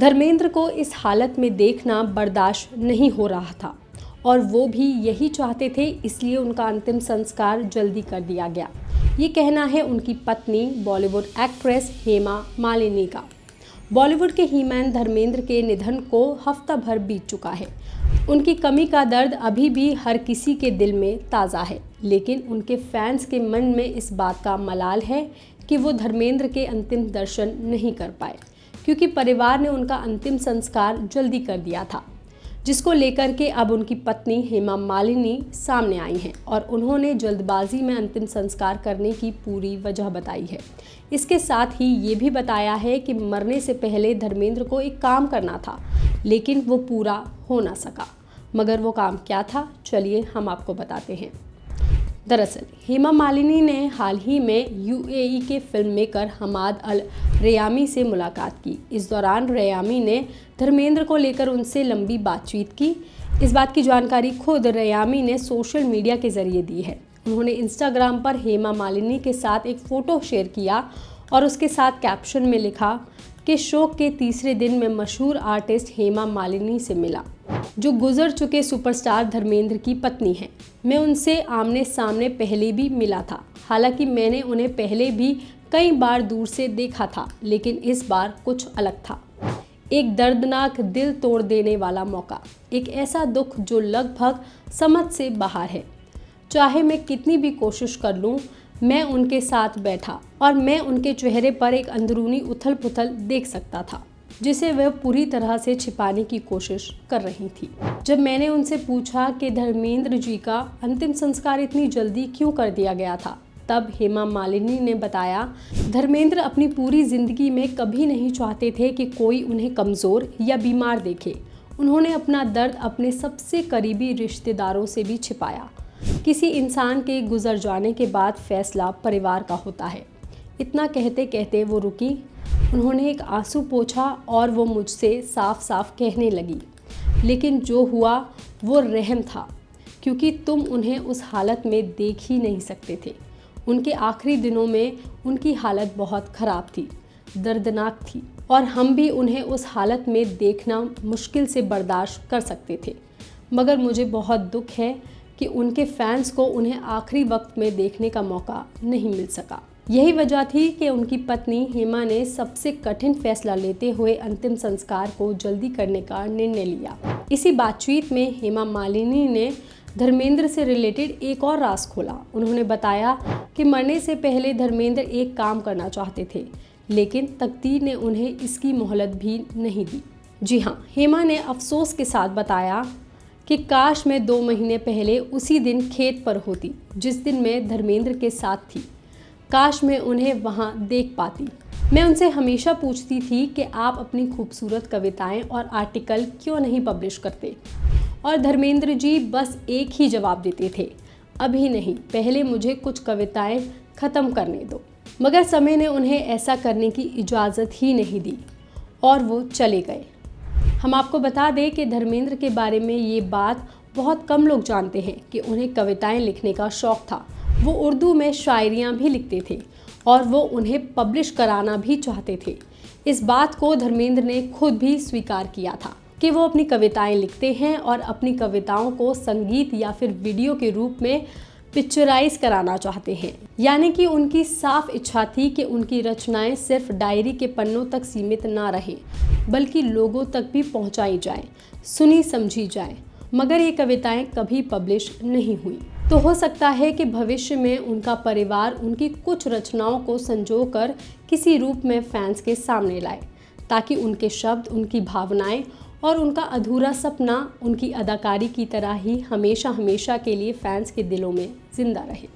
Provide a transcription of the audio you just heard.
धर्मेंद्र को इस हालत में देखना बर्दाश्त नहीं हो रहा था और वो भी यही चाहते थे, इसलिए उनका अंतिम संस्कार जल्दी कर दिया गया। ये कहना है उनकी पत्नी बॉलीवुड एक्ट्रेस हेमा मालिनी का। बॉलीवुड के हीमैन धर्मेंद्र के निधन को हफ्ता भर बीत चुका है। उनकी कमी का दर्द अभी भी हर किसी के दिल में ताज़ा है, लेकिन उनके फैंस के मन में इस बात का मलाल है कि वो धर्मेंद्र के अंतिम दर्शन नहीं कर पाए, क्योंकि परिवार ने उनका अंतिम संस्कार जल्दी कर दिया था, जिसको लेकर के अब उनकी पत्नी हेमा मालिनी सामने आई हैं और उन्होंने जल्दबाजी में अंतिम संस्कार करने की पूरी वजह बताई है। इसके साथ ही ये भी बताया है कि मरने से पहले धर्मेंद्र को एक काम करना था, लेकिन वो पूरा हो ना सका। मगर वो काम क्या था, चलिए हम आपको बताते हैं। दरअसल हेमा मालिनी ने हाल ही में यूएई के फिल्म मेकर हमाद अल रेयामी से मुलाकात की। इस दौरान रेयामी ने धर्मेंद्र को लेकर उनसे लंबी बातचीत की। इस बात की जानकारी खुद रेयामी ने सोशल मीडिया के जरिए दी है। उन्होंने इंस्टाग्राम पर हेमा मालिनी के साथ एक फ़ोटो शेयर किया और उसके साथ कैप्शन में लिखा कि शोक के तीसरे दिन में मशहूर आर्टिस्ट हेमा मालिनी से मिला, जो गुजर चुके सुपरस्टार धर्मेंद्र की पत्नी हैं। मैं उनसे आमने सामने पहले भी मिला था, हालांकि मैंने उन्हें पहले भी कई बार दूर से देखा था, लेकिन इस बार कुछ अलग था। एक दर्दनाक, दिल तोड़ देने वाला मौका, एक ऐसा दुख जो लगभग समझ से बाहर है। चाहे मैं कितनी भी कोशिश कर लूँ, मैं उनके साथ बैठा और मैं उनके चेहरे पर एक अंदरूनी उथल पुथल देख सकता था, जिसे वह पूरी तरह से छिपाने की कोशिश कर रही थी। जब मैंने उनसे पूछा कि धर्मेंद्र जी का अंतिम संस्कार इतनी जल्दी क्यों कर दिया गया था, तब हेमा मालिनी ने बताया, धर्मेंद्र अपनी पूरी जिंदगी में कभी नहीं चाहते थे कि कोई उन्हें कमज़ोर या बीमार देखे। उन्होंने अपना दर्द अपने सबसे करीबी रिश्तेदारों से भी छिपाया। किसी इंसान के गुजर जाने के बाद फैसला परिवार का होता है। इतना कहते कहते वो रुकी। उन्होंने एक आंसू पोंछा और वो मुझसे साफ साफ कहने लगी, लेकिन जो हुआ वो रहम था, क्योंकि तुम उन्हें उस हालत में देख ही नहीं सकते थे। उनके आखिरी दिनों में उनकी हालत बहुत ख़राब थी, दर्दनाक थी, और हम भी उन्हें उस हालत में देखना मुश्किल से बर्दाश्त कर सकते थे। मगर मुझे बहुत दुख है कि उनके फैंस को उन्हें आखिरी वक्त में देखने का मौका नहीं मिल सका। यही वजह थी कि उनकी पत्नी हेमा ने सबसे कठिन फैसला लेते हुए अंतिम संस्कार को जल्दी करने का निर्णय लिया। इसी बातचीत में हेमा मालिनी ने धर्मेंद्र से रिलेटेड एक और राज खोला। उन्होंने बताया कि मरने से पहले धर्मेंद्र एक काम करना चाहते थे, लेकिन तकदीर ने उन्हें इसकी मोहलत भी नहीं दी। जी हाँ, हेमा ने अफसोस के साथ बताया कि काश मैं 2 महीने पहले उसी दिन खेत पर होती जिस दिन मैं धर्मेंद्र के साथ थी। काश मैं उन्हें वहाँ देख पाती। मैं उनसे हमेशा पूछती थी कि आप अपनी खूबसूरत कविताएं और आर्टिकल क्यों नहीं पब्लिश करते, और धर्मेंद्र जी बस एक ही जवाब देते थे, अभी नहीं, पहले मुझे कुछ कविताएं ख़त्म करने दो। मगर समय ने उन्हें ऐसा करने की इजाज़त ही नहीं दी और वो चले गए। हम आपको बता दें कि धर्मेंद्र के बारे में ये बात बहुत कम लोग जानते हैं कि उन्हें कविताएं लिखने का शौक़ था। वो उर्दू में शायरियाँ भी लिखते थे और वो उन्हें पब्लिश कराना भी चाहते थे। इस बात को धर्मेंद्र ने खुद भी स्वीकार किया था कि वो अपनी कविताएं लिखते हैं और अपनी कविताओं को संगीत या फिर वीडियो के रूप में पिक्चराइज कराना चाहते हैं। यानी कि उनकी साफ इच्छा थी कि उनकी रचनाएं सिर्फ डायरी के पन्नों तक सीमित ना रहें, बल्कि लोगों तक भी पहुंचाई जाएं, सुनी समझी जाएं। मगर ये कविताएं कभी पब्लिश नहीं हुई। तो हो सकता है कि भविष्य में उनका परिवार उनकी कुछ रचनाओं को संजोकर किसी रूप में फैंस के सामने लाए, ताकि उनके शब्द, उनकी भावनाएं और उनका अधूरा सपना उनकी अदाकारी की तरह ही हमेशा हमेशा के लिए फैंस के दिलों में जिंदा रहे।